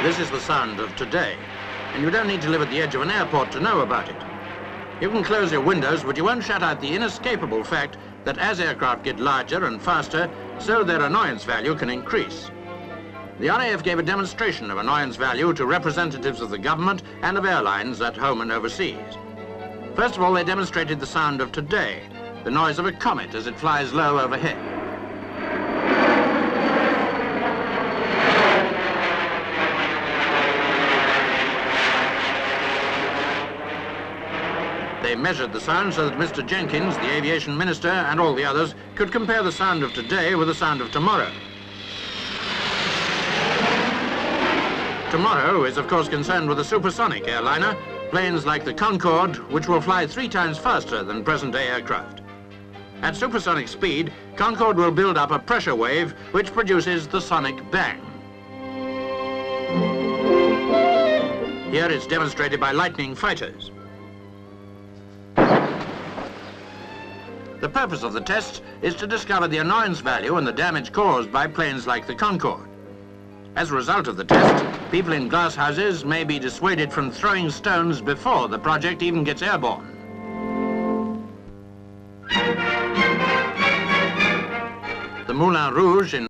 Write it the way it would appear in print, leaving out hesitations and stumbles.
This is the sound of today, and you don't need to live at the edge of an airport to know about it. You can close your windows, but you won't shut out the inescapable fact that as aircraft get larger and faster, so their annoyance value can increase. The RAF gave a demonstration of annoyance value to representatives of the government and of airlines at home and overseas. First of all, they demonstrated the sound of today, the noise of a comet as it flies low overhead. They measured the sound so that Mr. Jenkins, the aviation minister, and all the others could compare the sound of today with the sound of tomorrow. Tomorrow is, of course, concerned with a supersonic airliner, planes like the Concorde, which will fly 3 times faster than present-day aircraft. At supersonic speed, Concorde will build up a pressure wave which produces the sonic bang. Here it's demonstrated by lightning fighters. The purpose of the tests is to discover the annoyance value and the damage caused by planes like the Concorde. As a result of the test, people in glass houses may be dissuaded from throwing stones before the project even gets airborne. The Moulin Rouge in